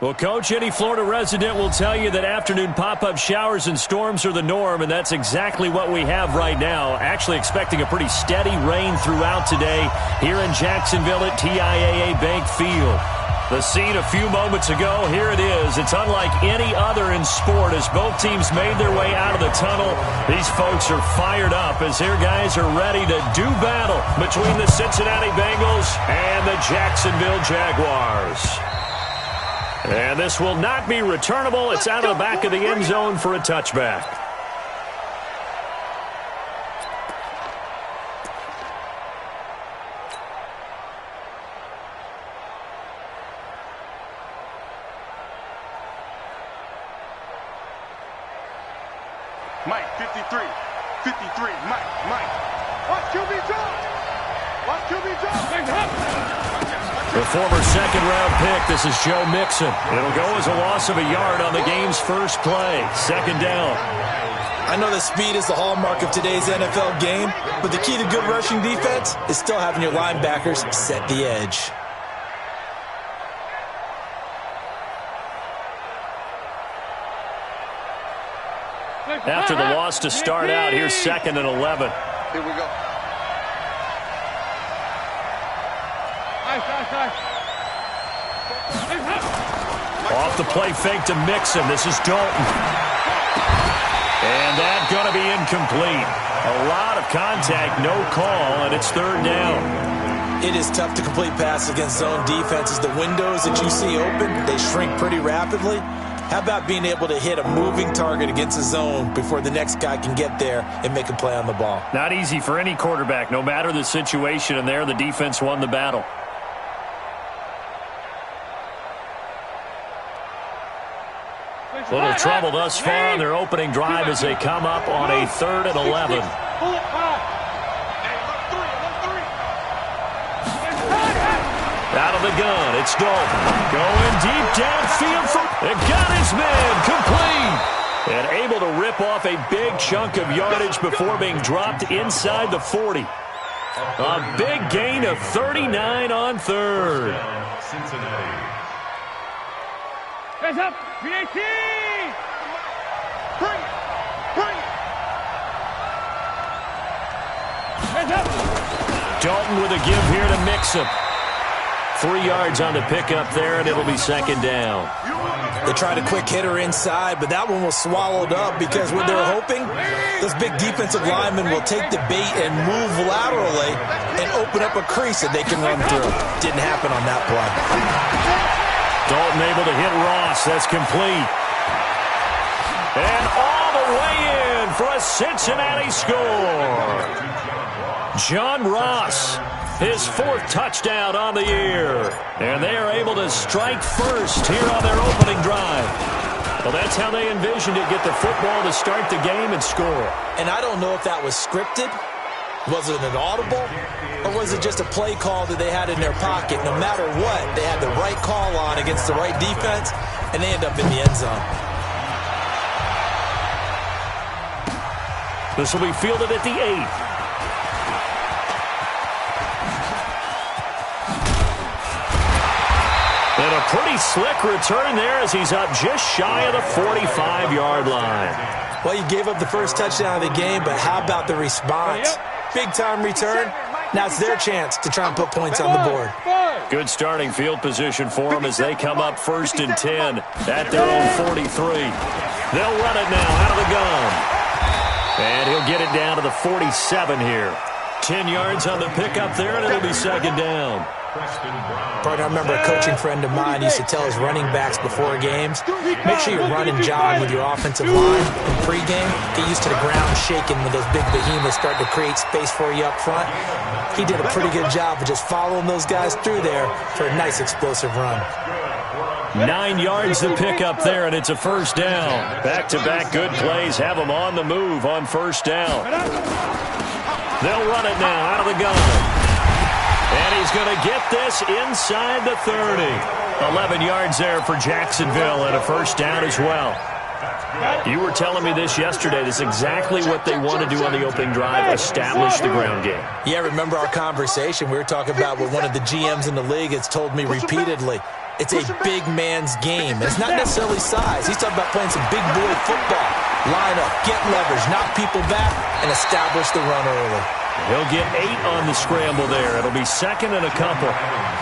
Well, Coach, any Florida resident will tell you that afternoon pop-up showers and storms are the norm, and that's exactly what we have right now. Actually expecting a pretty steady rain throughout today here in Jacksonville at TIAA Bank Field. The scene a few moments ago, here it is. It's unlike any other in sport as both teams made their way out of the tunnel. These folks are fired up as their guys are ready to do battle between the Cincinnati Bengals and the Jacksonville Jaguars. And this will not be returnable. It's out of the back of the end zone for a touchback. Mike, 53, Mike. Watch QB drop. Watch QB drop. The former second-round pick, this is Joe Mixon. It'll go as a loss of a yard on the game's first play. Second down. I know that speed is the hallmark of today's NFL game, but the key to good rushing defense is still having your linebackers set the edge. After the loss to start out, here's 2nd and 11. Here we go. Off the play fake to Mixon. This is Dalton. And that's going to be incomplete. A lot of contact, no call, and it's 3rd down. It is tough to complete passes against zone defenses. The windows that you see open, they shrink pretty rapidly. How about being able to hit a moving target against a zone before the next guy can get there and make a play on the ball? Not easy for any quarterback, no matter the situation, and there the defense won the battle. Little trouble thus far on their opening drive as they come up on a 3rd and 11. Out of the gun, it's Dalton. Going deep downfield. It got his man complete. And able to rip off a big chunk of yardage before being dropped inside the 40. A big gain of 39 on 3rd. Hands up, PAT! Bring it. Hands up! Dalton with a give here to Mixon. 3 yards on the pickup there, and it'll be 2nd down. They tried a quick hitter inside, but that one was swallowed up because what they're hoping, those big defensive linemen will take the bait and move laterally and open up a crease that they can run through. Didn't happen on that play. Dalton able to hit Ross. That's complete. And all the way in for a Cincinnati score. John Ross, his 4th touchdown on the year. And they are able to strike first here on their opening drive. Well, that's how they envisioned it, get the football to start the game and score. And I don't know if that was scripted. Was it an audible? Or was it just a play call that they had in their pocket? No matter what, they had the right call on against the right defense, and they end up in the end zone. This will be fielded at the 8. And a pretty slick return there as he's up just shy of the 45-yard line. Well, you gave up the first touchdown of the game, but how about the response? Big-time return. Now it's their chance to try and put points on the board. Good starting field position for them as they come up 1st and 10 at their own 43. They'll run it now out of the gun. And he'll get it down to the 47 here. 10 yards on the pickup there, and it'll be 2nd down. Partner, I remember a coaching friend of mine used to tell his running backs before games, make sure you run and jog with your offensive line in pregame. Get used to the ground shaking when those big behemoths start to create space for you up front. He did a pretty good job of just following those guys through there for a nice explosive run. 9 yards to pick up there, and it's a 1st down. Back-to-back good plays have them on the move on 1st down. They'll run it now out of the gun. And he's going to get this inside the 30. 11 yards there for Jacksonville and a 1st down as well. You were telling me this yesterday. This is exactly what they want to do on the opening drive, establish the ground game. Yeah, remember our conversation? We were talking about what one of the GMs in the league has told me repeatedly. It's a big man's game. And it's not necessarily size. He's talking about playing some big boy football. Line up, get leverage, knock people back, and establish the run early. He'll get 8 on the scramble there. It'll be second and a couple.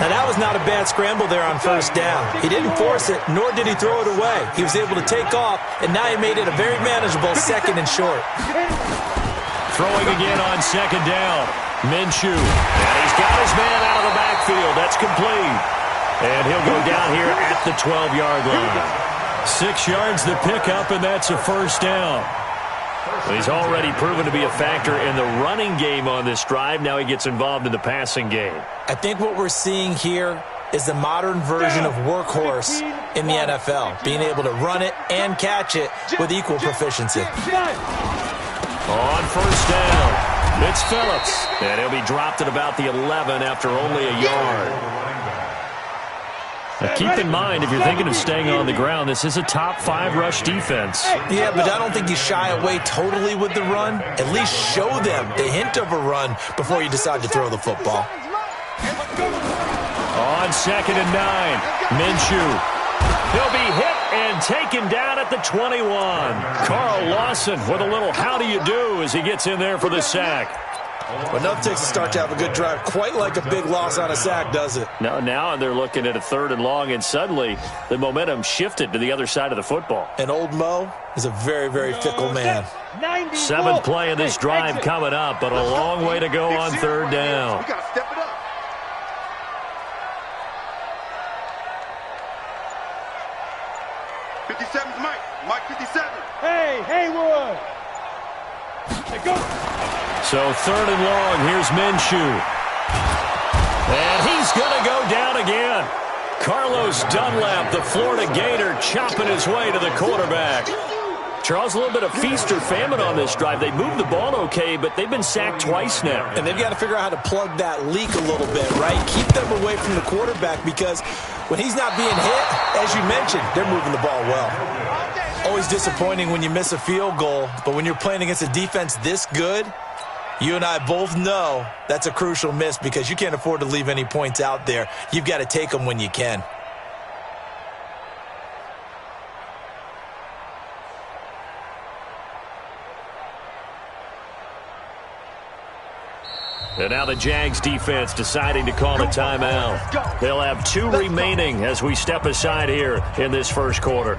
Now, that was not a bad scramble there on first down. He didn't force it, nor did he throw it away. He was able to take off, and now he made it a very manageable second and short. Throwing again on second down. Minshew. And he's got his man out of the backfield. That's complete. And he'll go down here at the 12-yard line. 6 yards to pick up, and that's a first down. He's already proven to be a factor in the running game on this drive. Now he gets involved in the passing game. I think what we're seeing here is the modern version of workhorse in the NFL, being able to run it and catch it with equal proficiency. On first down, it's Phillips. And he'll be dropped at about the 11 after only a yard. Now keep in mind, if you're thinking of staying on the ground, this is a top 5 rush defense. Yeah, but I don't think you shy away totally with the run. At least show them the hint of a run before you decide to throw the football. On second and 9, Minshew. He'll be hit and taken down at the 21. Carl Lawson with a little how do you do as he gets in there for the sack. But nothing takes a start to have a good drive quite like a big loss on a sack, does it? No, now they're looking at a 3rd and long, and suddenly the momentum shifted to the other side of the football. And old Mo is a very, very fickle man. 7th play of this drive coming up, but a long way to go on 3rd down. We got to step it up. '57's Mike. Mike 57. Hey, Haywood. Hey, go. So 3rd and long, here's Minshew. And he's going to go down again. Carlos Dunlap, the Florida Gator, chopping his way to the quarterback. Charles, a little bit of feast or famine on this drive. They moved the ball okay, but they've been sacked twice now. And they've got to figure out how to plug that leak a little bit, right? Keep them away from the quarterback because when he's not being hit, as you mentioned, they're moving the ball well. Always disappointing when you miss a field goal, but when you're playing against a defense this good, you and I both know that's a crucial miss because you can't afford to leave any points out there. You've got to take them when you can. And now the Jags defense deciding to call a timeout. They'll have 2 remaining as we step aside here in this first quarter.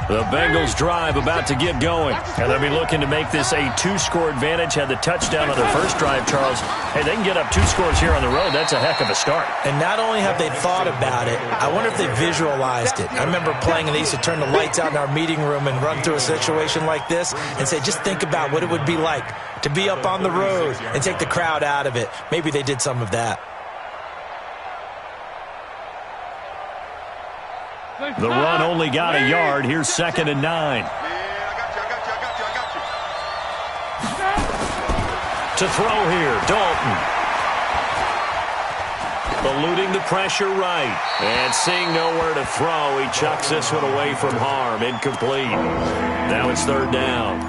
The Bengals drive about to get going, and they'll be looking to make this a 2-score advantage. Had the touchdown on their first drive, Charles. Hey, they can get up 2 scores here on the road. That's a heck of a start. And not only have they thought about it, I wonder if they visualized it. I remember playing, and they used to turn the lights out in our meeting room and run through a situation like this and say, just think about what it would be like to be up on the road and take the crowd out of it. Maybe they did some of that. The run only got a yard. Here's 2nd and 9. I got you. To throw here, Dalton. Eluding the pressure right. And seeing nowhere to throw, he chucks this one away from harm. Incomplete. Now it's 3rd down.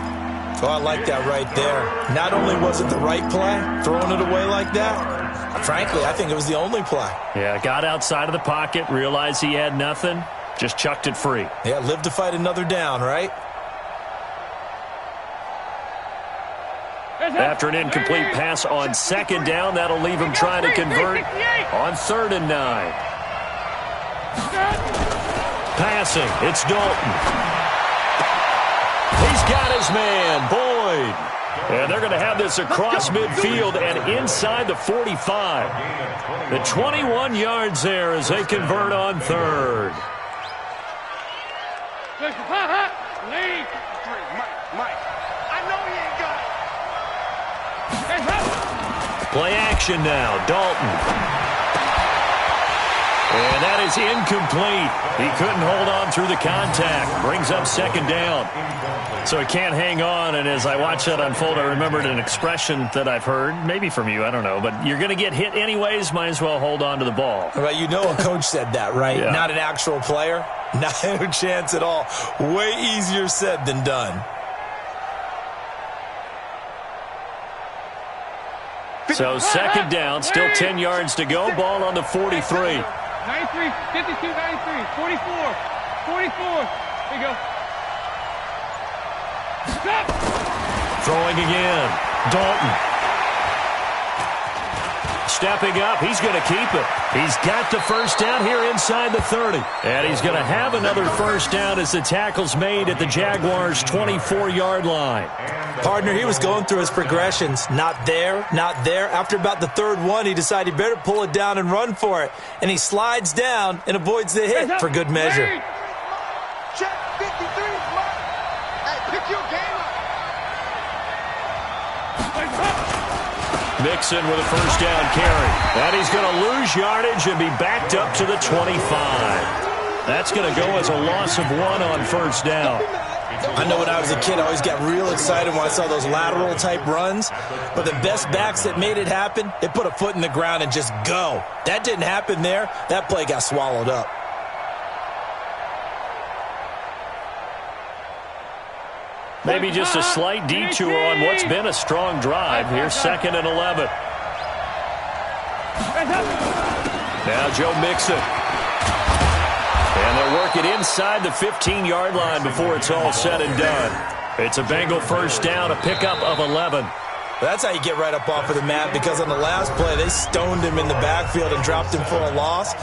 Oh, I like that right there. Not only was it the right play, throwing it away like that, frankly, I think it was the only play. Yeah, got outside of the pocket, realized he had nothing, just chucked it free. Yeah, live to fight another down, right? After an incomplete pass on 2nd down, that'll leave him trying to convert on 3rd and 9. Passing, it's Dalton. He's got his man, Boyd. And they're going to have this across midfield and inside the 45. The 21 yards there as they convert on 3rd. Mike, I know he ain't got it. Play action now, Dalton. And that is incomplete. He couldn't hold on through the contact. Brings up 2nd down. So he can't hang on, and as I watched that unfold, I remembered an expression that I've heard, maybe from you, I don't know, but you're going to get hit anyways, might as well hold on to the ball. Well, you know a coach said that, right? Yeah. Not an actual player. Not a chance at all. Way easier said than done. So second down, still 10 yards to go. Ball on the 43. 93, 52, 93, 44, 44. There you go. Stop! Throwing again. Dalton. Stepping up. He's going to keep it. He's got the first down here inside the 30. And he's going to have another first down as the tackle's made at the Jaguars' 24-yard line. Partner, he was going through his progressions. Not there, not there. After about the third one, he decided he better pull it down and run for it. And he slides down and avoids the hit for good measure. Check 53, Mike. Hey, pick your game up. Mixon with a first down carry. And he's going to lose yardage and be backed up to the 25. That's going to go as a loss of 1 on first down. I know when I was a kid, I always got real excited when I saw those lateral-type runs. But the best backs that made it happen, they put a foot in the ground and just go. That didn't happen there. That play got swallowed up. Maybe just a slight detour on what's been a strong drive. Here's 2nd and 11. Now Joe Mixon. And they'll work it inside the 15-yard line before it's all said and done. It's a Bengal first down, a pickup of 11. That's how you get right up off of the mat, because on the last play, they stoned him in the backfield and dropped him for a loss.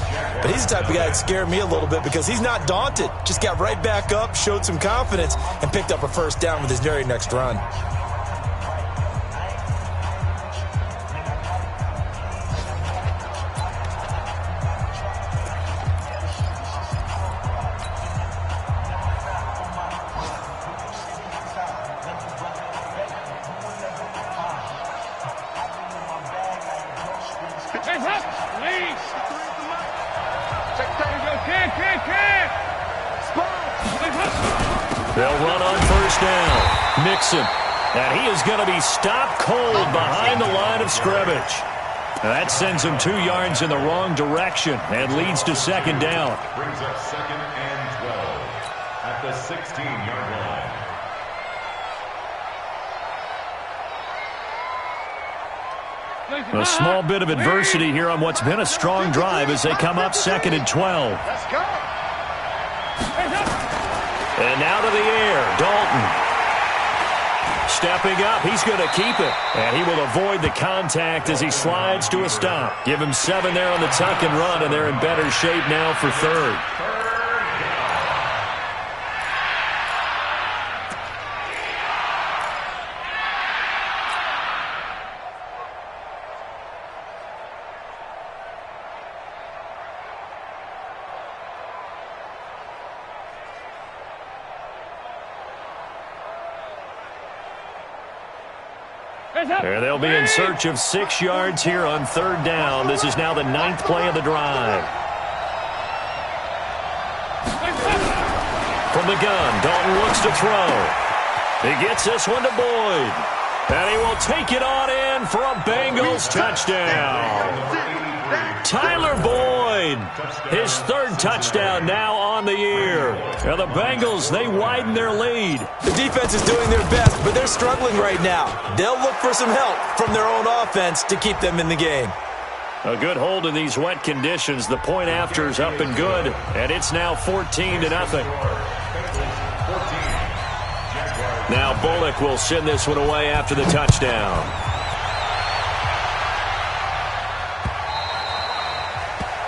But he's the type of guy that scared me a little bit because he's not daunted. Just got right back up, showed some confidence, and picked up a first down with his very next run. They'll run on first down. Mixon. And he is going to be stopped cold behind the line of scrimmage. That sends him 2 yards in the wrong direction and leads to second down. Brings up 2nd and 12 at the 16-yard line. A small bit of adversity here on what's been a strong drive as they come up 2nd and 12. Let's go. And now to the air, Dalton. Stepping up, he's going to keep it. And he will avoid the contact as he slides to a stop. Give him 7 there on the tuck and run, and they're in better shape now for third. There they'll be in search of 6 yards here on third down. This is now the 9th play of the drive. From the gun, Dalton looks to throw. He gets this one to Boyd. And he will take it on in for a Bengals touchdown. Tyler Boyd, his 3rd touchdown now on the year. And the Bengals, they widen their lead. The defense is doing their best, but they're struggling right now. They'll look for some help from their own offense to keep them in the game. A good hold in these wet conditions. The point after is up and good, and it's now 14-0. Now Bullock will send this one away after the touchdown.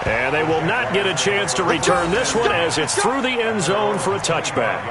And they will not get a chance to return this one as it's through the end zone for a touchback.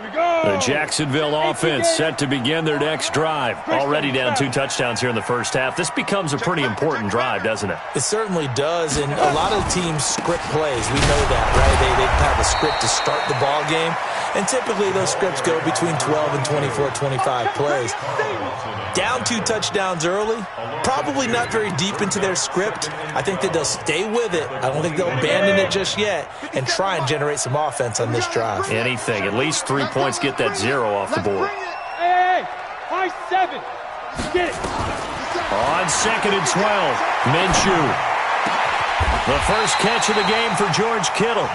The Jacksonville offense set to begin their next drive. Already down 2 touchdowns here in the first half. This becomes a pretty important drive, doesn't it? It certainly does, and a lot of teams script plays. We know that, right? They have a script to start the ball game, and typically those scripts go between 12 and 24, 25 plays. Down 2 touchdowns early, probably not very deep into their script. I think that they'll stay with it. I don't think they'll abandon it just yet and try and generate some offense on this drive. Anything. At least 3 points, get that 0 off the board. Hey, high 7. Get it. On 2nd and 12, Minshew. The first catch of the game for George Kittle.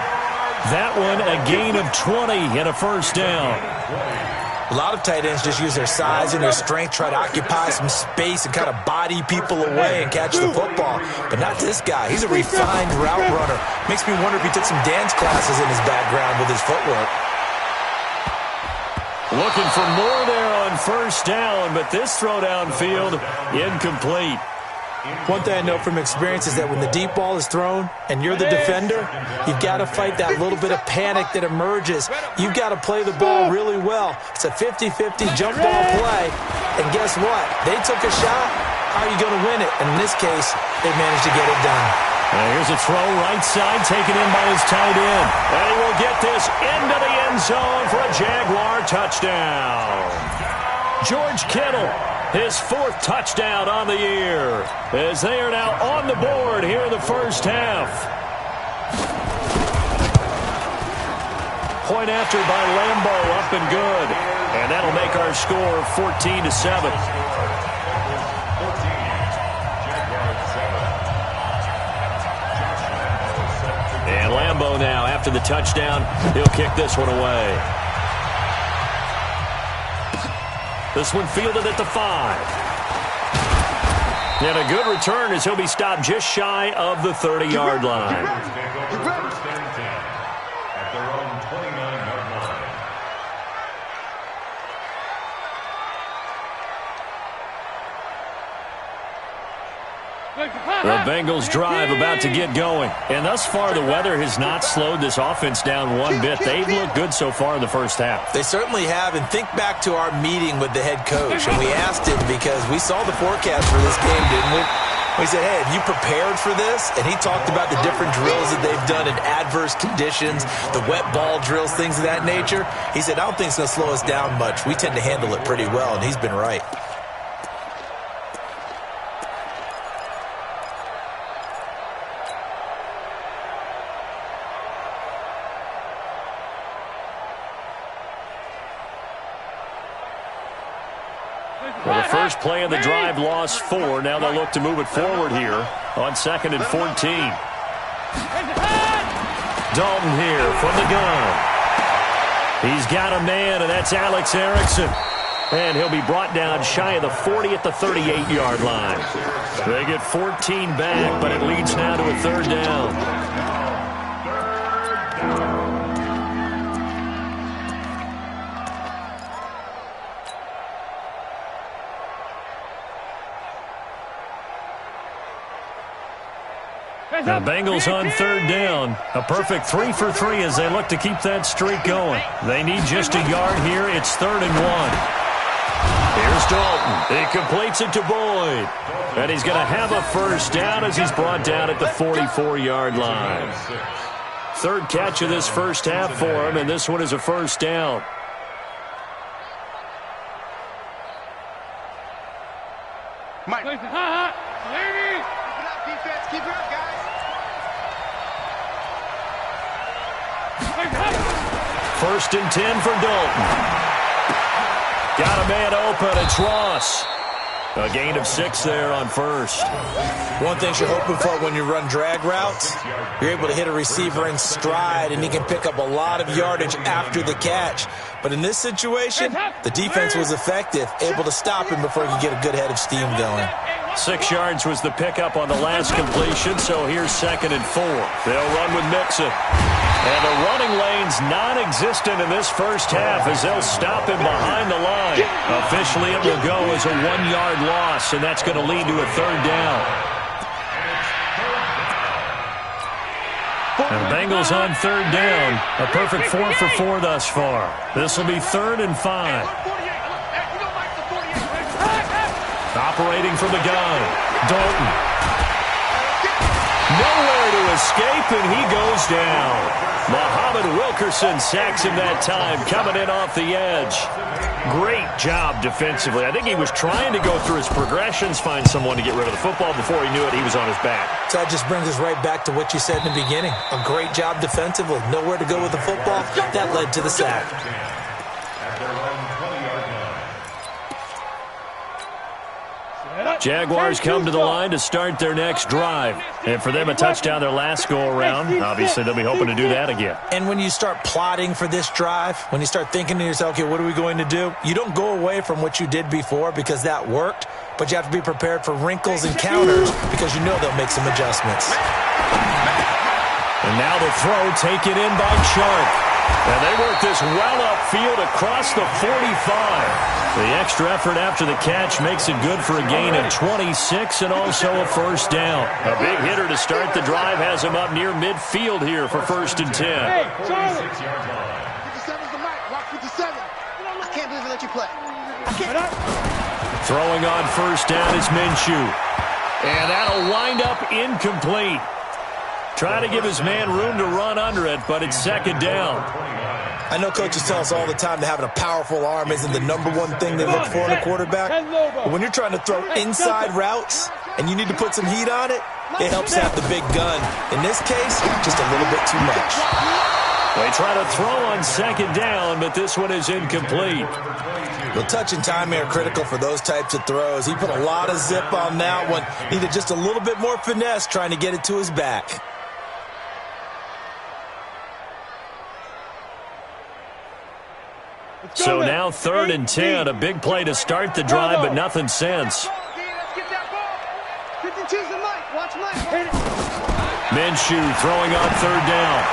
That one a gain of 20 and a first down. A lot of tight ends just use their size and their strength, try to occupy some space and kind of body people away and catch the football. But not this guy. He's a refined route runner. Makes me wonder if he took some dance classes in his background with his footwork. Looking for more there on first down, but this throw downfield, incomplete. One thing I know from experience is that when the deep ball is thrown and you're the defender, you've got to fight that little bit of panic that emerges. You've got to play the ball really well. It's a 50-50 jump ball play. And guess what? They took a shot. How are you going to win it? And in this case, they managed to get it done. Here's a throw right side, taken in by his tight end. And he will get this into the end zone for a Jaguar touchdown. George Kittle, his 4th touchdown on the year, as they are now on the board here in the first half. Point after by Lambeau, up and good. And that'll make our score 14-7. And Lambeau now, after the touchdown, he'll kick this one away. This one fielded at the 5. And a good return as he'll be stopped just shy of the 30-yard line. First and 10 at their own 29-yard line. The Bengals drive about to get going. And thus far, the weather has not slowed this offense down one bit. They've looked good so far in the first half. They certainly have. And think back to our meeting with the head coach. And we asked him because we saw the forecast for this game, didn't we? We said, hey, have you prepared for this? And he talked about the different drills that they've done in adverse conditions, the wet ball drills, things of that nature. He said, I don't think it's going to slow us down much. We tend to handle it pretty well, and he's been right. Well, the first play of the drive lost 4. Now they'll look to move it forward here on 2nd and 14. Dalton here from the gun. He's got a man, and that's Alex Erickson. And he'll be brought down shy of the 40 at the 38-yard line. They get 14 back, but it leads now to a 3rd down. The Bengals on 3rd down. A perfect 3 for 3 as they look to keep that streak going. They need just a yard here. It's 3rd and 1. Here's Dalton. He completes it to Boyd. And he's going to have a first down as he's brought down at the 44-yard line. 3rd catch of this first half for him, and this one is a first down. Mike. Keep it up, defense. Keep it up, guys. First and 10 for Dalton. Got a man open. It's Ross. A gain of 6 there on first. One thing you're hoping for when you run drag routes, you're able to hit a receiver in stride, and he can pick up a lot of yardage after the catch. But in this situation, the defense was effective, able to stop him before he could get a good head of steam going. 6 yards was the pickup on the last completion, so here's 2nd and 4. They'll run with Mixon. And the running lane's non-existent in this first half as they'll stop him behind the line. Officially, it will go as a 1-yard loss, and that's going to lead to a 3rd down. And the Bengals on third down. A perfect 4 for 4 thus far. This will be 3rd and 5. Operating from the gun. Dalton. Nowhere to escape, and he goes down. Muhammad Wilkerson sacks him that time, coming in off the edge. Great job defensively. I think he was trying to go through his progressions, find someone to get rid of the football. Before he knew it, he was on his back. So that just brings us right back to what you said in the beginning. A great job defensively. Nowhere to go with the football. That led to the sack. Jaguars come to the line to start their next drive. And for them, a touchdown their last go-around. Obviously, they'll be hoping to do that again. And when you start plotting for this drive, when you start thinking to yourself, okay, what are we going to do? You don't go away from what you did before because that worked, but you have to be prepared for wrinkles and counters because you know they'll make some adjustments. And now the throw taken in by Shark. And they work this well upfield across the 45. The extra effort after the catch makes it good for a gain of 26 and also a first down. A big hitter to start the drive has him up near midfield here for 1st and 10. Hey, 57's the mic. Watch 57. I can't believe I let you play. I can't. Throwing on first down is Minshew. And that'll wind up incomplete. Trying to give his man room to run under it, but it's 2nd down. I know coaches tell us all the time that having a powerful arm isn't the #1 thing they look for in a quarterback. But when you're trying to throw inside routes and you need to put some heat on it, it helps to have the big gun. In this case, just a little bit too much. They try to throw on 2nd down, but this one is incomplete. Well, touch and timing are critical for those types of throws. He put a lot of zip on that one. Needed just a little bit more finesse trying to get it to his back. So now 3rd and 10, a big play to start the drive, but nothing since. Minshew throwing on 3rd down.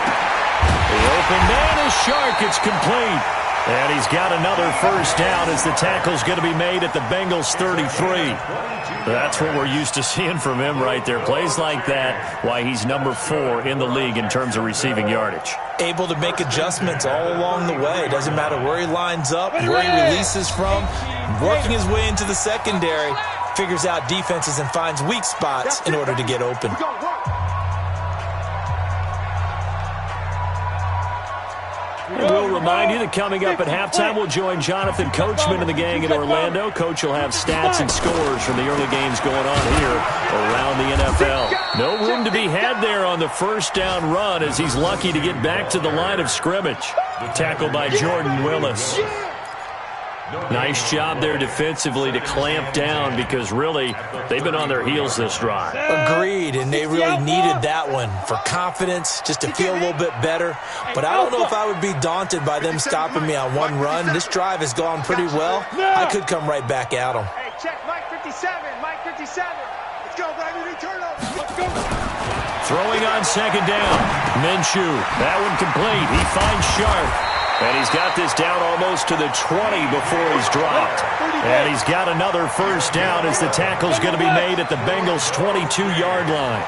The open man is Shark. It's complete. And he's got another first down as the tackle's going to be made at the Bengals 33. That's what we're used to seeing from him right there. Plays like that, why he's #4 in the league in terms of receiving yardage. Able to make adjustments all along the way. Doesn't matter where he lines up, where he releases from. Working his way into the secondary, figures out defenses and finds weak spots in order to get open. We'll remind you that coming up at halftime, we'll join Jonathan Coachman and the gang in Orlando. Coach will have stats and scores from the early games going on here around the NFL. No room to be had there on the first down run as he's lucky to get back to the line of scrimmage. Tackled by Jordan Willis. Nice job there defensively to clamp down because really they've been on their heels this drive. Agreed, and they really needed that one for confidence, just to feel a little bit better. But I don't know if I would be daunted by them stopping me on one run. This drive has gone pretty well. I could come right back at them. Hey, check Mike 57. Mike 57. Let's go, baby. Return over. Let's go. Throwing on 2nd down. Minshew. That one complete. He finds Sharp. And he's got this down almost to the 20 before he's dropped. And he's got another first down as the tackle's going to be made at the Bengals' 22-yard line.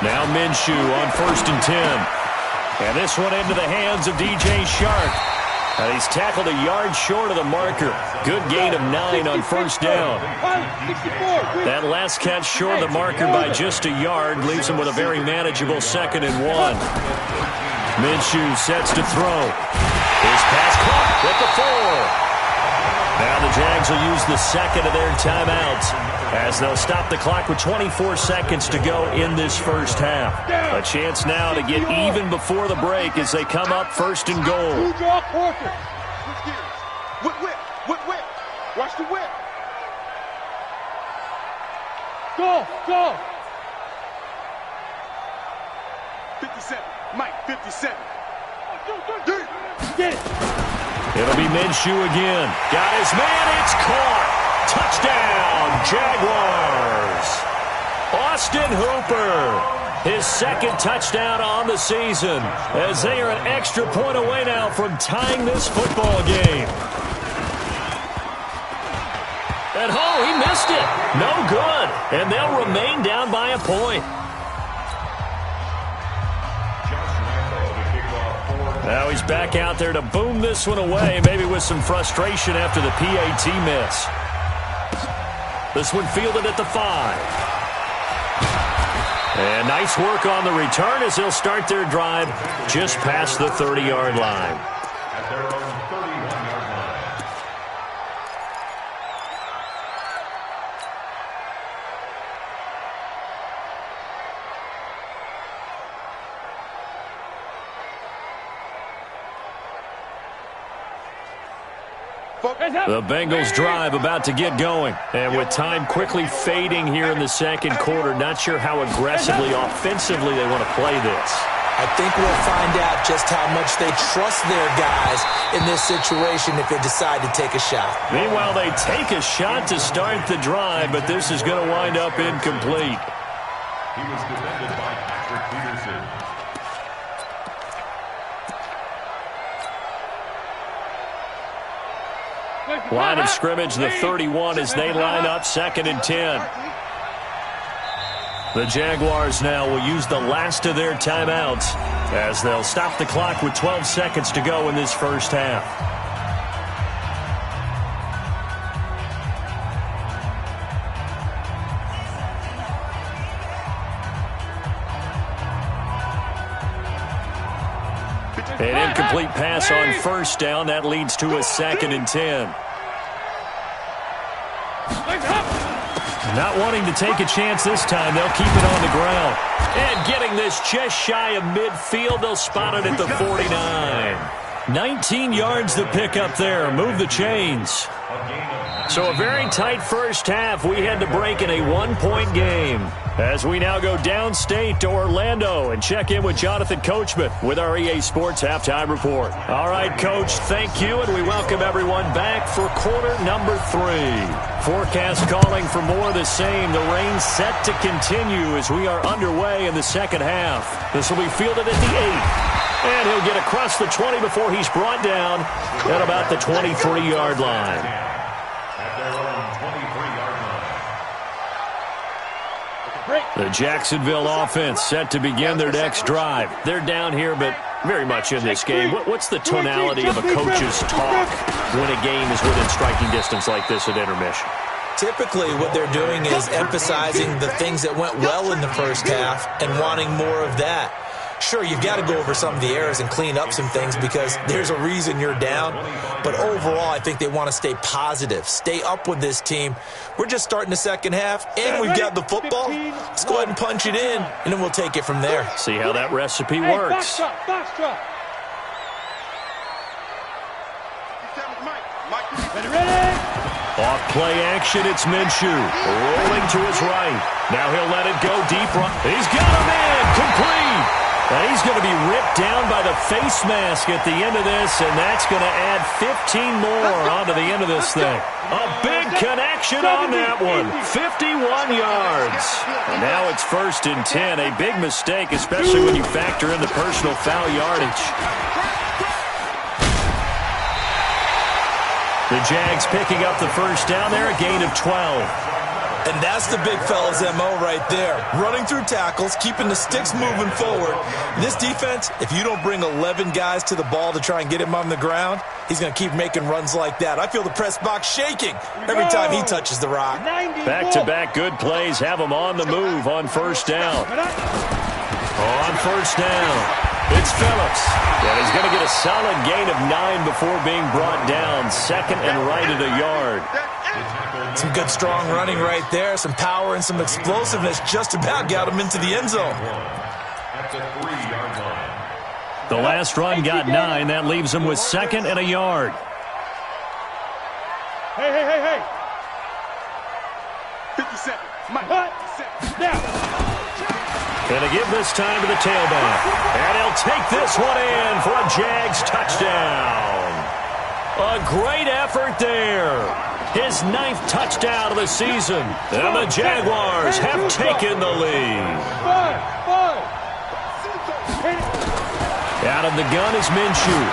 Now Minshew on 1st and 10. And this one into the hands of DJ Shark. And he's tackled a yard short of the marker. Good gain of 9 on first down. That last catch short of the marker by just a yard leaves him with a very manageable 2nd and 1. Minshew sets to throw. His pass caught at the 4. Now the Jags will use the second of their timeouts as they'll stop the clock with 24 seconds to go in this first half. A chance now to get even before the break as they come up 1st and goal. Whip, whip, whip, whip. Watch the whip. Go, go. 57. Mike, 57. Get it. It'll be Minshew again. Got his man. It's caught. Touchdown, Jaguars. Austin Hooper, his 2nd touchdown on the season, as they are an extra point away now from tying this football game. And, oh, he missed it. No good. And they'll remain down by a point. Now he's back out there to boom this one away, maybe with some frustration after the PAT miss. This one fielded at the 5. And nice work on the return as they'll start their drive just past the 30-yard line. At their own 31-yard line. The Bengals drive about to get going. And with time quickly fading here in the second quarter, not sure how aggressively, offensively they want to play this. I think we'll find out just how much they trust their guys in this situation if they decide to take a shot. Meanwhile, they take a shot to start the drive, but this is going to wind up incomplete. He was defended by Patrick Peterson. Line of scrimmage, the 31, as they line up 2nd and 10. The Jaguars now will use the last of their timeouts as they'll stop the clock with 12 seconds to go in this first half. An incomplete pass on first down. That leads to a 2nd and 10. Not wanting to take a chance this time, they'll keep it on the ground. And getting this just shy of midfield, they'll spot it at the 49. 19 yards to pick up there. Move the chains. So a very tight first half. We had to break in a 1-point game. As we now go downstate to Orlando and check in with Jonathan Coachman with our EA Sports Halftime Report. All right, Coach, thank you, and we welcome everyone back for quarter number 3. Forecast calling for more of the same. The rain set to continue as we are underway in the second half. This will be fielded at the 8. And he'll get across the 20 before he's brought down at about the 23-yard line. The Jacksonville offense set to begin their next drive. They're down here, but very much in this game. What's the tonality of a coach's talk when a game is within striking distance like this at intermission? Typically, what they're doing is emphasizing the things that went well in the first half and wanting more of that. Sure, you've got to go over some of the errors and clean up some things because there's a reason you're down. But overall, I think they want to stay positive, stay up with this team. We're just starting the second half, and we've got the football. Let's go ahead and punch it in, and then we'll take it from there. See how that recipe works. Off play action, it's Minshew. Rolling to his right. Now he'll let it go deep. He's got him in, complete. And he's going to be ripped down by the face mask at the end of this, and that's going to add 15 more onto the end of this thing. A big connection on that one. 51 yards. And now it's 1st and 10. A big mistake, especially when you factor in the personal foul yardage. The Jags picking up the first down there, a gain of 12. And that's the big fella's MO right there. Running through tackles, keeping the sticks moving forward. This defense, if you don't bring 11 guys to the ball to try and get him on the ground, he's going to keep making runs like that. I feel the press box shaking every time he touches the rock. Back-to-back good plays have him on the move on first down. On first down, it's Phillips. And he's going to get a solid gain of 9 before being brought down. 2nd and right at a yard. Some good strong running right there. Some power and some explosiveness just about got him into the end zone. The last run got 9. That leaves him with 2nd and a yard. Hey. 57. Now. Gonna give this time to the tailback. And he'll take this one in for a Jags touchdown. A great effort there. His 9th touchdown of the season. And the Jaguars have taken the lead. Out of the gun is Minshew.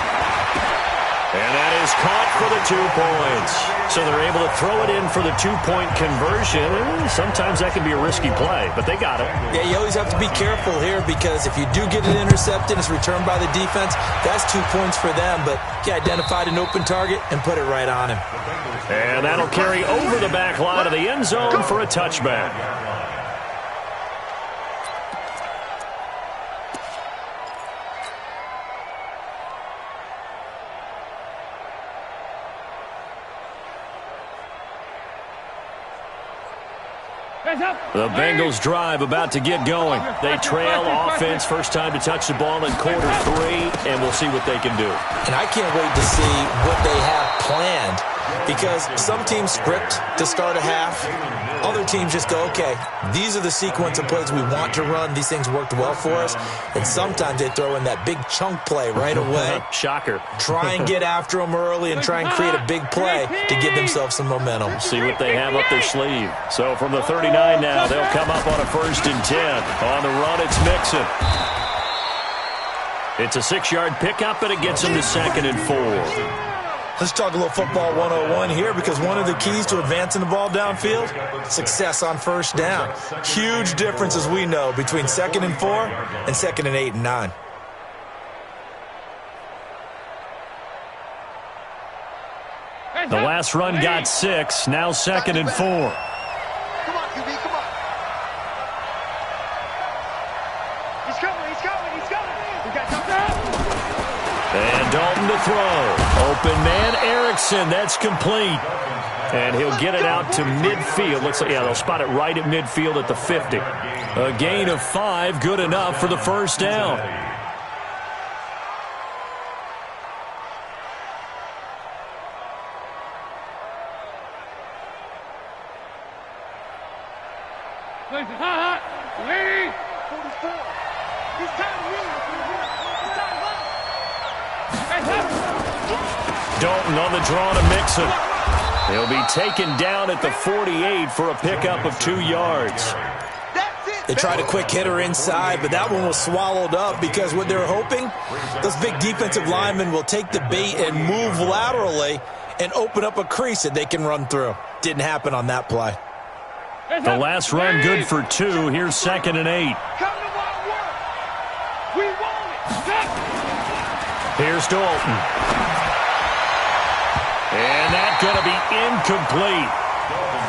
And that is is caught for the 2 points. So they're able to throw it in for the 2-point conversion. Sometimes that can be a risky play, but they got it. Yeah, you always have to be careful here because if you do get it intercepted, it's returned by the defense. That's 2 points for them, but he identified an open target and put it right on him. And that'll carry over the back line of the end zone for a touchback. The Bengals drive about to get going. They trail offense, first time to touch the ball in quarter 3, and we'll see what they can do. And I can't wait to see what they have planned because some teams script to start a half. Other teams just go, okay, these are the sequence of plays we want to run. These things worked well for us. And sometimes they throw in that big chunk play right away. Shocker. Try and get after them early and try and create a big play to give themselves some momentum. See what they have up their sleeve. So from the 39 now, they'll come up on a 1st and 10. On the run, it's Mixon. It's a 6-yard pickup, and it gets them to 2nd and 4. Let's talk a little football 101 here because one of the keys to advancing the ball downfield, success on 1st down. Huge difference, as we know, between 2nd and 4 and 2nd and 8 and 9. The last run got 6, now 2nd and 4. Come on, QB, come on. He's coming. We got something. And Dalton to throw. Open man, Erickson. That's complete. And he'll get it out to midfield. Looks like, yeah, they'll spot it right at midfield at the 50. A gain of 5, good enough for the 1st down. Hot. Lead. 44. He's tired of winning. Dalton on the draw to Mixon. He'll be taken down at the 48 for a pickup of 2 yards. They tried a quick hitter inside, but that one was swallowed up because what they're hoping, those big defensive linemen will take the bait and move laterally and open up a crease that they can run through. Didn't happen on that play. The last run good for 2. Here's 2nd and 8. We want it. Here's Dalton. And that's going to be incomplete.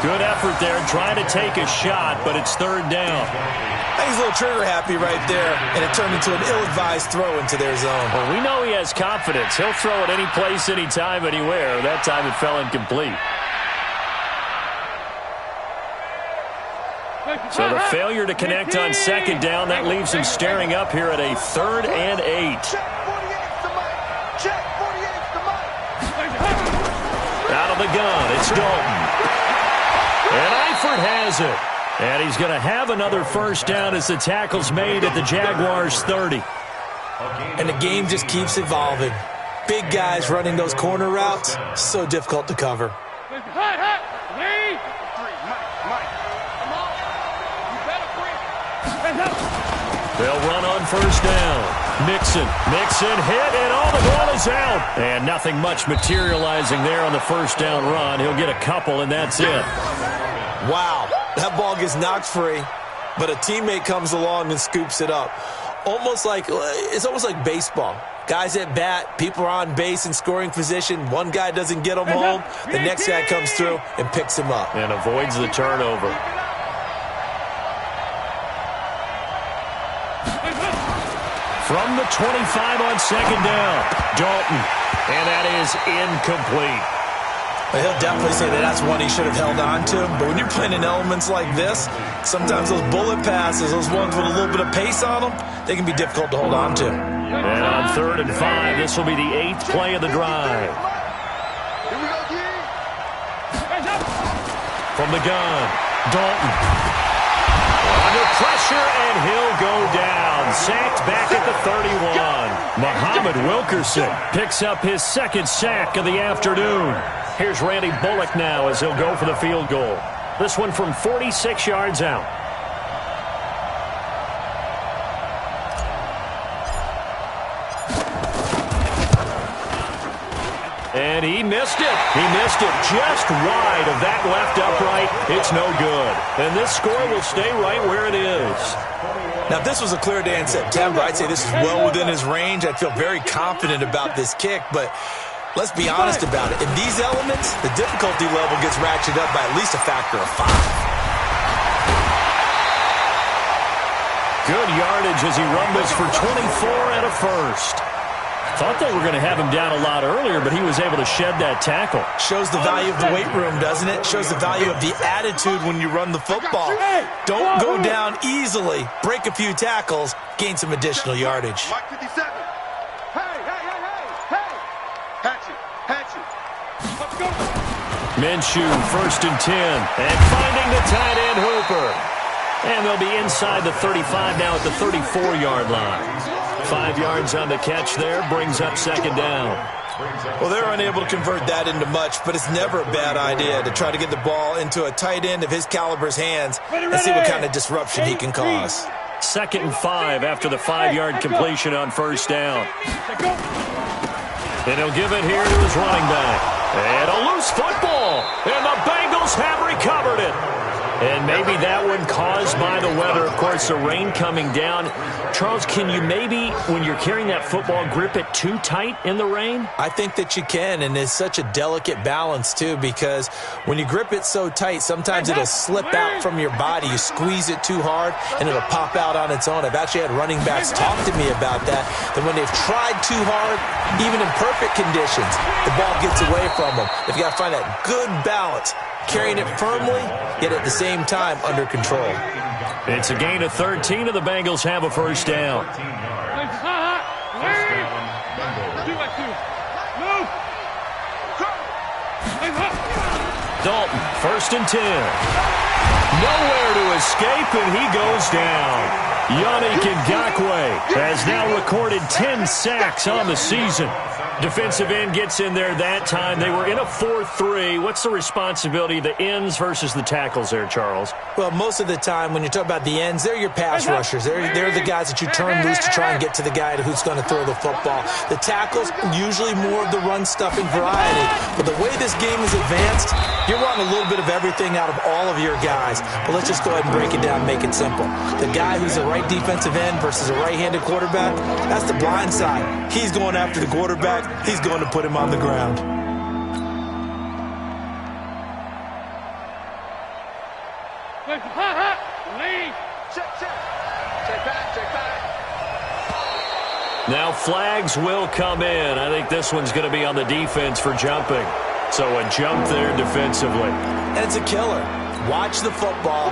Good effort there trying to take a shot, but it's 3rd down. He's a little trigger happy right there, and it turned into an ill-advised throw into their zone. Well, we know he has confidence. He'll throw it any place, anytime, anywhere. That time it fell incomplete. So the failure to connect on 2nd down, that leaves him staring up here at a 3rd and 8. Out of the gun, it's Dalton. And Eifert has it. And he's going to have another 1st down as the tackle's made at the Jaguars' 30. And the game just keeps evolving. Big guys running those corner routes, so difficult to cover. They'll run on 1st down. Mixon hit, and all the ball is out. And nothing much materializing there on the 1st down run. He'll get a couple, and that's it. Wow, that ball gets knocked free, but a teammate comes along and scoops it up. It's almost like baseball. Guys at bat, people are on base in scoring position. One guy doesn't get him home. The next guy comes through and picks him up. And avoids the turnover. From the 25 on 2nd down, Dalton. And that is incomplete. He'll definitely say that's one he should have held on to. But when you're playing in elements like this, sometimes those bullet passes, those ones with a little bit of pace on them, they can be difficult to hold on to. And on 3rd and 5, this will be the 8th play of the drive. From the gun, Dalton. Under pressure, and he'll go down. Sacked back at the 31. Muhammad Wilkerson picks up his 2nd sack of the afternoon. Here's Randy Bullock now as he'll go for the field goal. This one from 46 yards out. And he missed it. He missed it just wide of that left upright. It's no good. And this score will stay right where it is. Now, if this was a clear day in September, I'd say this is well within his range. I'd feel very confident about this kick, but let's be honest about it. In these elements, the difficulty level gets ratcheted up by at least a factor of 5. Good yardage as he rumbles for 24 and a first. Thought they were going to have him down a lot earlier, but he was able to shed that tackle. Shows the value of the weight room, doesn't it? Shows the value of the attitude when you run the football. Don't go down easily. Break a few tackles. Gain some additional yardage. Mike 57. Hey. Hatch it. Let's go. Minshew, 1st and 10. And finding the tight end Hooper. And they'll be inside the 35 now at the 34-yard line. 5 yards on the catch there, brings up 2nd down. Well, they're unable to convert that into much, but it's never a bad idea to try to get the ball into a tight end of his caliber's hands and see what kind of disruption he can cause. 2nd and 5 after the 5-yard completion on 1st down. And he'll give it here to his running back. And a loose football. And the Bengals have recovered it. And maybe that one caused by the weather. Of course, the rain coming down. Charles, can you maybe, when you're carrying that football, grip it too tight in the rain? I think that you can, and it's such a delicate balance, too, because when you grip it so tight, sometimes it'll slip out from your body. You squeeze it too hard, and it'll pop out on its own. I've actually had running backs talk to me about that when they've tried too hard, even in perfect conditions, the ball gets away from them. They've got to find that good balance, carrying it firmly, yet at the same time under control. It's a gain of 13, and the Bengals have a 1st down. Dalton, 1st and 10. Nowhere to escape, and he goes down. Yannick Ngakoue has now recorded 10 sacks on the season. Defensive end gets in there that time. They were in a 4-3. What's the responsibility of the ends versus the tackles there, Charles? Well, most of the time when you talk about the ends, they're your pass rushers. They're the guys that you turn loose to try and get to the guy who's going to throw the football. The tackles, usually more of the run-stuffing variety. But the way this game is advanced, you're wanting a little bit of everything out of all of your guys. But let's just go ahead and break it down and make it simple. The guy who's a right defensive end versus a right-handed quarterback, that's the blind side. He's going after the quarterback. He's going to put him on the ground. Now flags will come in. I think this one's going to be on the defense for jumping. So a jump there defensively. And it's a killer. Watch the football.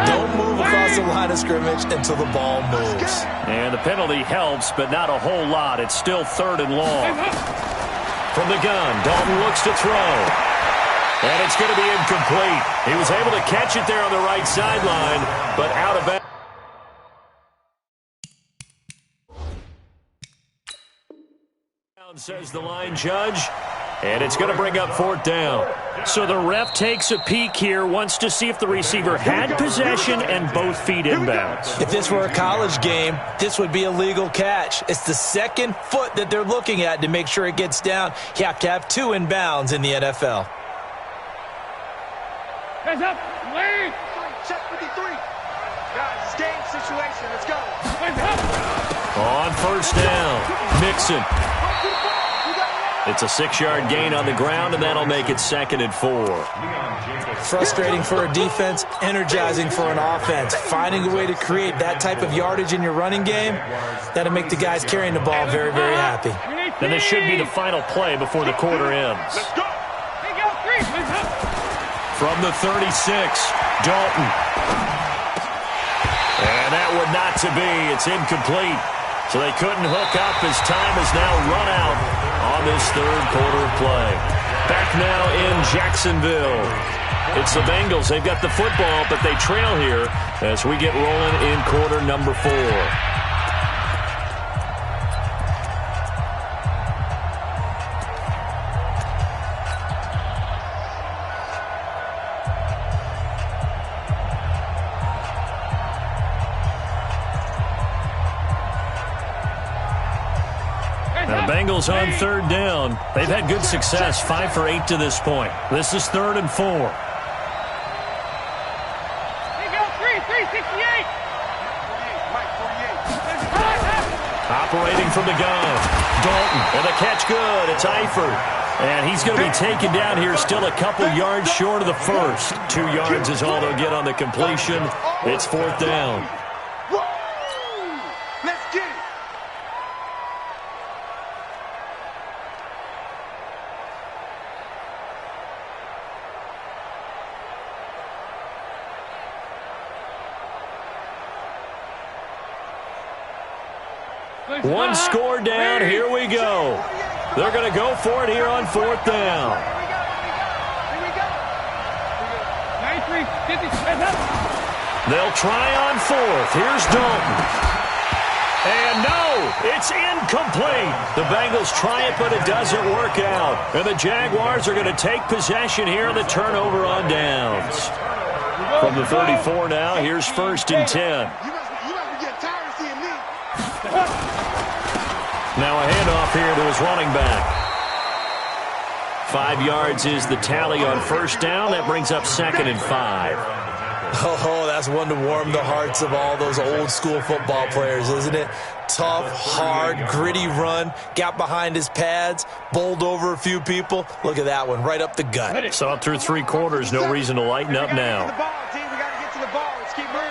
Don't move across the line of scrimmage until the ball moves. And the penalty helps, but not a whole lot. It's still 3rd and long. From the gun, Dalton looks to throw. And it's going to be incomplete. He was able to catch it there on the right sideline, but out of bounds. Says the line judge. And it's going to bring up 4th down. So the ref takes a peek here, wants to see if the receiver had possession and both feet inbounds. If this were a college game, this would be a legal catch. It's the 2nd foot that they're looking at to make sure it gets down. You have to have 2 inbounds in the NFL. Hands up. Wait. Check 53. Guys, it's game situation. Let's go. Hands up. On 1st down, Mixon. It's a 6-yard gain on the ground, and that'll make it 2nd and 4. Frustrating for a defense, energizing for an offense. Finding a way to create that type of yardage in your running game, that'll make the guys carrying the ball very, very happy. And this should be the final play before the quarter ends. From the 36, Dalton. And that would not to be. It's incomplete. So they couldn't hook up as time has now run out on this 3rd quarter of play. Back now in Jacksonville. It's the Bengals. They've got the football, but they trail here as we get rolling in quarter number 4. Bengals on third down. They've had good success, 5 for 8 to this point. This is 3rd and 4. They go 368. Operating from the gun. Dalton, and the catch good. It's Eifert. And he's going to be taken down here, still a couple yards short of the first. 2 yards is all they'll get on the completion. It's 4th down. Let's get it. One score down. Here we go. They're going to go for it here on 4th down. They'll try on 4th. Here's Dalton. And no, it's incomplete. The Bengals try it, but it doesn't work out. And the Jaguars are going to take possession here on the turnover on downs. From the 34 now, here's 1st and 10. You must be getting tired of seeing me. Now a handoff here to his running back. 5 yards is the tally on 1st down. That brings up 2nd and 5. Oh, that's one to warm the hearts of all those old school football players, isn't it? Tough, hard, gritty run. Got behind his pads, bowled over a few people. Look at that one, right up the gut. Saw it through 3 quarters. No reason to lighten up now. We got to get to the ball. Let's keep moving.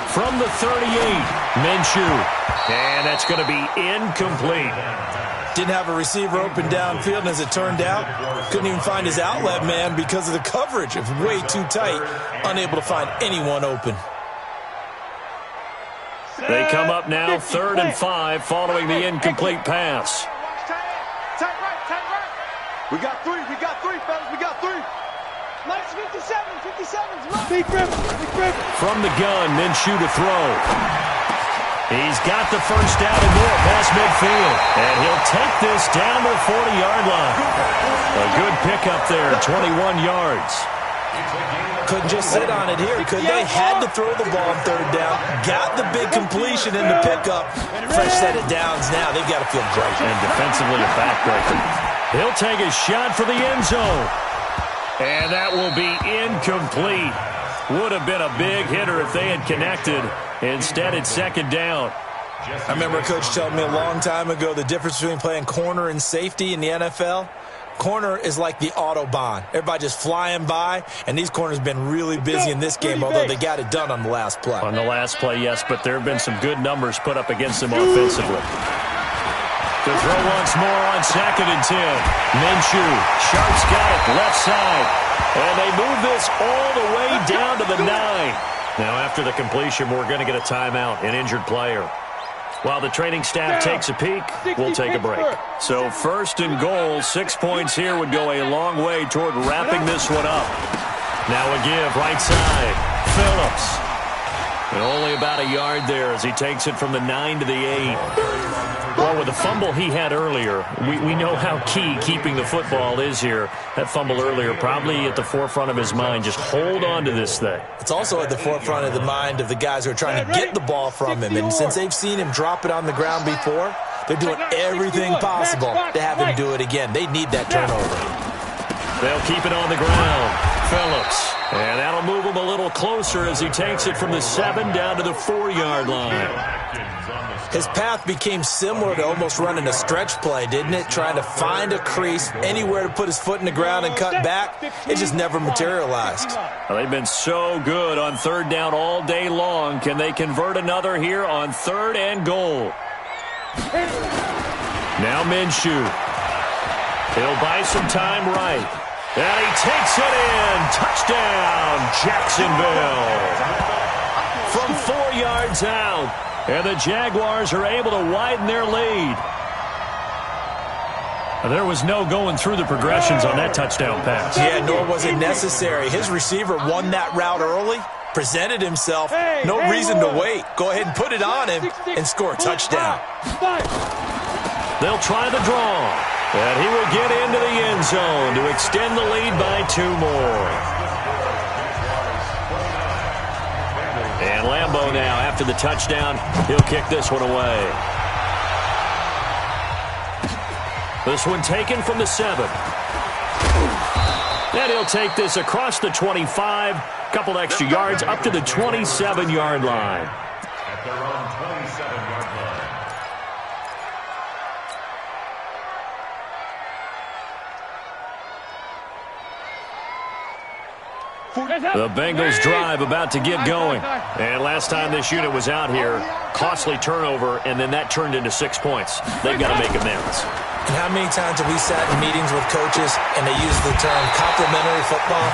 From the 38, Minshew. And that's going to be incomplete. Didn't have a receiver open downfield, and as it turned out, couldn't even find his outlet man because of the coverage. It was way too tight, unable to find anyone open. They come up now 3rd and 5 following the incomplete pass. Tight right. We got three, fellas. We got 3. Nice 57's right. Big rip. From the gun, Minshew to throw. He's got the first down and more past midfield. And he'll take this down to the 40-yard line. A good pickup there, 21 yards. Couldn't just sit on it here, could they? Had to throw the ball on 3rd down. Got the big completion in the pickup. Fresh set of downs now. They've got to feel great. And defensively a backbreaker. He'll take a shot for the end zone. And that will be incomplete. Would have been a big hitter if they had connected. Instead, it's 2nd down. I remember a coach telling me a long time ago the difference between playing corner and safety in the NFL. Corner is like the Autobahn. Everybody just flying by, and these corners have been really busy in this game, although they got it done on the last play. On the last play, yes, but there have been some good numbers put up against them offensively. To throw once more on 2nd and 10. Minshew, Sharp's got it, left side. And they move this all the way down to the 9. Now, after the completion, we're going to get a timeout, an injured player. While the training staff takes a peek, we'll take a break. So 1st and goal, 6 points here would go a long way toward wrapping this one up. Now a give, right side, Phillips. And only about a yard there as he takes it from the 9 to the 8. Well, with the fumble he had earlier, we know how key keeping the football is here. That fumble earlier probably at the forefront of his mind. Just hold on to this thing. It's also at the forefront of the mind of the guys who are trying to get the ball from him. And since they've seen him drop it on the ground before, they're doing everything possible to have him do it again. They need that turnover. They'll keep it on the ground. Phillips. And that'll move him a little closer as he takes it from the 7 down to the 4-yard line. His path became similar to almost running a stretch play, didn't it? Trying to find a crease, anywhere to put his foot in the ground and cut back. It just never materialized. Well, they've been so good on 3rd down all day long. Can they convert another here on 3rd and goal? Now Minshew. He'll buy some time right. And he takes it in. Touchdown, Jacksonville. From 4 yards out. And the Jaguars are able to widen their lead. There was no going through the progressions on that touchdown pass. Yeah, nor was it necessary. His receiver won that route early, presented himself. No reason to wait. Go ahead and put it on him and score a touchdown. They'll try the draw. And he will get into the end zone to extend the lead by 2 more. And Lambeau now, after the touchdown, he'll kick this one away. This one taken from the 7. And he'll take this across the 25. Couple extra yards up to the 27-yard line. At their own 27-yard line. The Bengals drive about to get going. And last time this unit was out here, costly turnover, and then that turned into 6 points. They've got to make amends. And how many times have we sat in meetings with coaches and they use the term complementary football?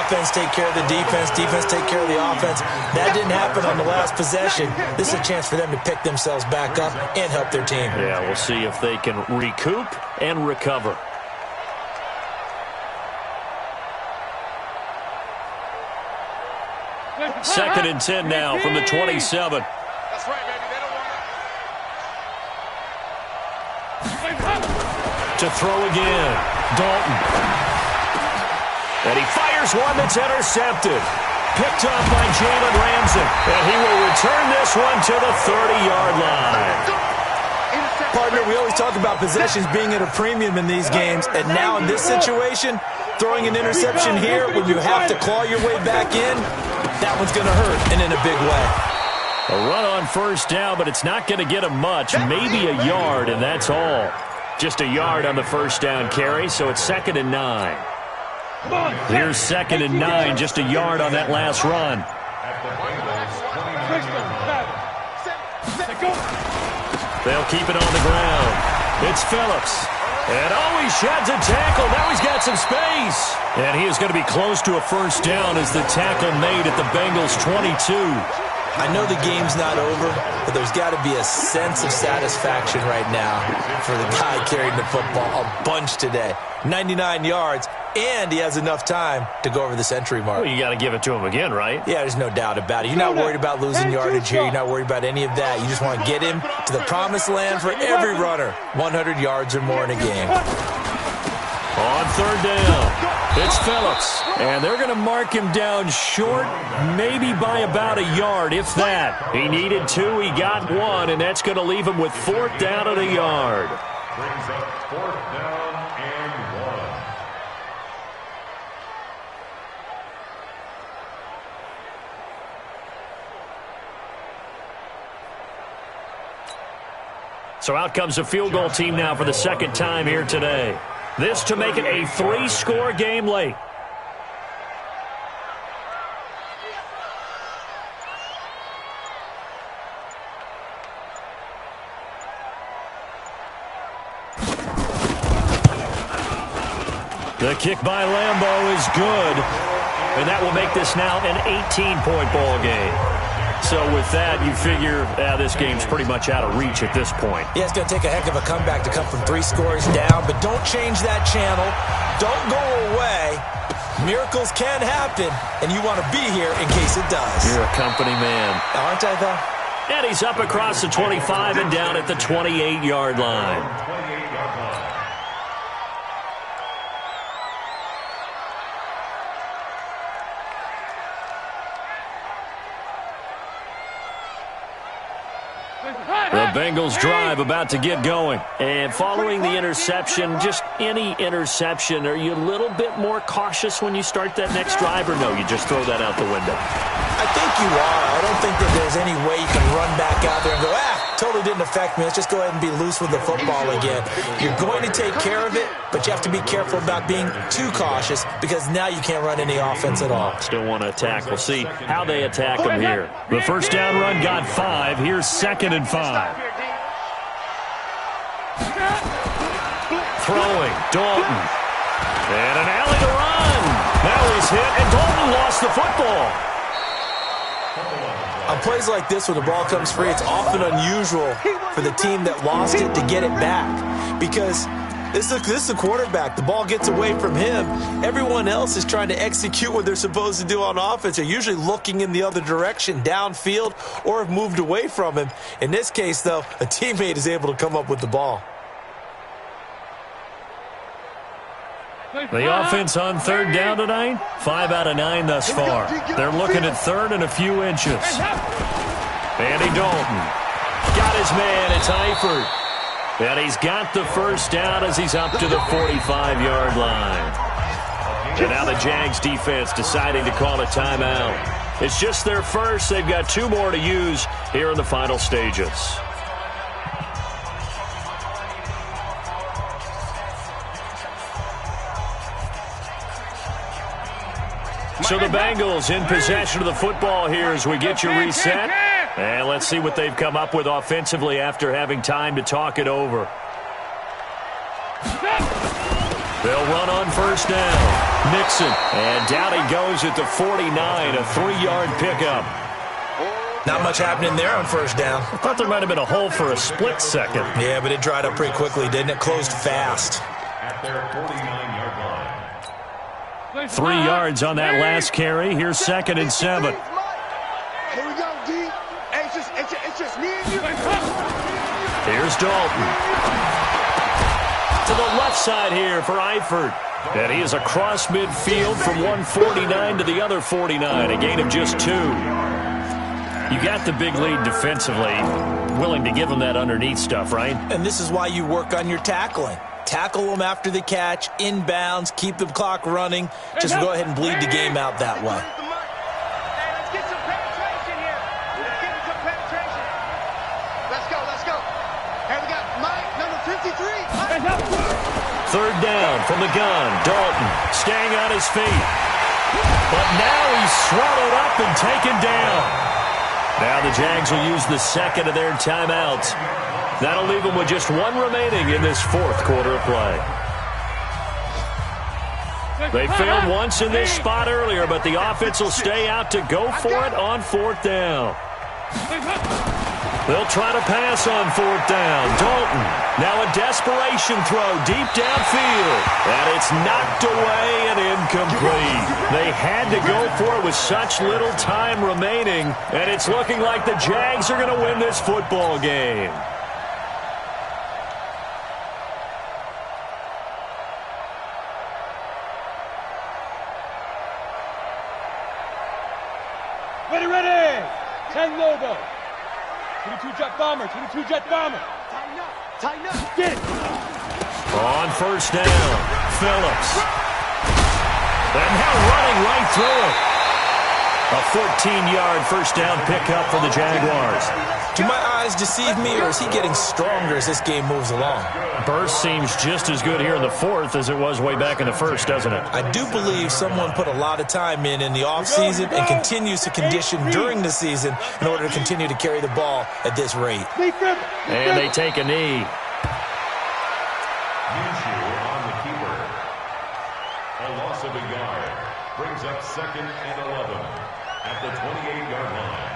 Offense take care of the defense, defense take care of the offense. That didn't happen on the last possession. This is a chance for them to pick themselves back up and help their team. Yeah, we'll see if they can recoup and recover. Second and 10 now from the 27. That's right, baby. They don't want To throw again, Dalton. And he fires one that's intercepted. Picked up by Jalen Ramsey. And he will return this one to the 30-yard line. Partner, we always talk about possessions being at a premium in these games, and now in this situation, throwing an interception here when you have to claw your way back in, that one's going to hurt, and in a big way. A run on first down, but it's not going to get him much. Maybe a yard, and that's all. Just a yard on the first down carry, so it's 2nd and 9. Here's 2nd and 9, just a yard on that last run. They'll keep it on the ground. It's Phillips. And he sheds a tackle. Now he's got some space. And he is going to be close to a first down as the tackle made at the Bengals' 22. I know the game's not over, but there's got to be a sense of satisfaction right now for the guy carrying the football a bunch today. 99 yards, and he has enough time to go over the century mark. Well, you got to give it to him again, right? Yeah, there's no doubt about it. You're not worried about losing yardage here. You're not worried about any of that. You just want to get him to the promised land for every runner. 100 yards or more in a game. On third down, it's Phillips. And they're going to mark him down short, maybe by about a yard, if that. He needed 2, he got 1, and that's going to leave him with 4th down and a yard. Brings up 4th down and 1. So out comes a field goal team now for the second time here today. This to make it a 3-score game late. The kick by Lambeau is good, and that will make this now an 18-point ball game. So with that, you figure this game's pretty much out of reach at this point. Yeah, it's going to take a heck of a comeback to come from 3 scores down, but don't change that channel. Don't go away. Miracles can happen, and you want to be here in case it does. You're a company man. Aren't I, though? And he's up across the 25 and down at the 28-yard line. 28-yard line. The Bengals drive about to get going. And following the interception, just any interception, are you a little bit more cautious when you start that next drive, or no, you just throw that out the window? I think you are. I don't think that there's any way you can run back out there and go, totally didn't affect me. Let's just go ahead and be loose with the football again. You're going to take care of it, but you have to be careful about being too cautious because now you can't run any offense at all. Still want to attack. We'll see how they attack them here. The first down run got 5. Here's 2nd and 5. Throwing, Dalton. And an alley to run. Now he's hit, and Dalton lost the football. On plays like this where the ball comes free, it's often unusual for the team that lost it to get it back because this is the quarterback. The ball gets away from him. Everyone else is trying to execute what they're supposed to do on offense. They're usually looking in the other direction, downfield, or have moved away from him. In this case, though, a teammate is able to come up with the ball. The offense on third down tonight, 5 out of 9 thus far. They're looking at third and a few inches. Andy Dalton got his man. It's Eifert. And he's got the first down as he's up to the 45-yard line. And now the Jags defense deciding to call a timeout. It's just their first. They've got 2 more to use here in the final stages. So the Bengals in possession of the football here as we get you reset. And let's see what they've come up with offensively after having time to talk it over. They'll run on first down. Mixon. And down he goes at the 49, a 3-yard pickup. Not much happening there on first down. I thought there might have been a hole for a split second. Yeah, but it dried up pretty quickly, didn't it? Closed fast. At their 49-yard line. 3 yards on that last carry. Here's 2nd and 7. Here we go, D. Hey, it's just me and you. Here's Dalton. To the left side here for Eifert. And he is across midfield from 149 to the other 49. A gain of just 2. You got the big lead defensively. Willing to give him that underneath stuff, right? And this is why you work on your tackling. Tackle them after the catch, inbounds, keep the clock running. Just go ahead and bleed the game out that way. Let's get some penetration here. Let's get some penetration. Let's go. Here we got Mike, number 53. 3rd down from the gun. Dalton staying on his feet. But now he's swallowed up and taken down. Now the Jags will use the 2nd of their timeouts. That'll leave them with just 1 remaining in this 4th quarter of play. They failed once in this spot earlier, but the offense will stay out to go for it on 4th down. They'll try to pass on 4th down. Dalton, now a desperation throw deep downfield. And it's knocked away and incomplete. They had to go for it with such little time remaining, and it's looking like the Jags are going to win this football game. Ready. 10 Lobo. 22 jet bomber. Tighten up. Get it. On first down, Phillips. And now running right through it. A 14-yard first down pickup for the Jaguars. Do my eyes deceive me, or is he getting stronger as this game moves along? Burst seems just as good here in the 4th as it was way back in the 1st, doesn't it? I do believe someone put a lot of time in the offseason and continues to condition during the season in order to continue to carry the ball at this rate. And they take a knee. On the keeper. A loss of a yard brings up 2nd and 11 at the 28-yard line.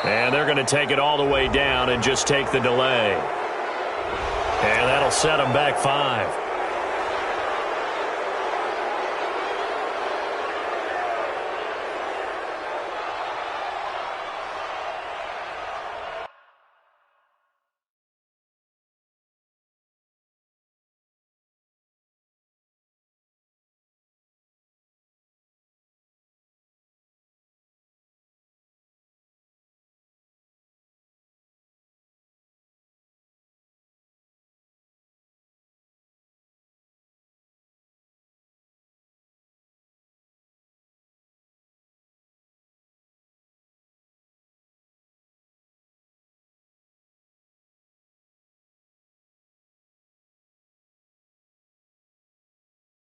And they're going to take it all the way down and just take the delay. And that'll set them back 5.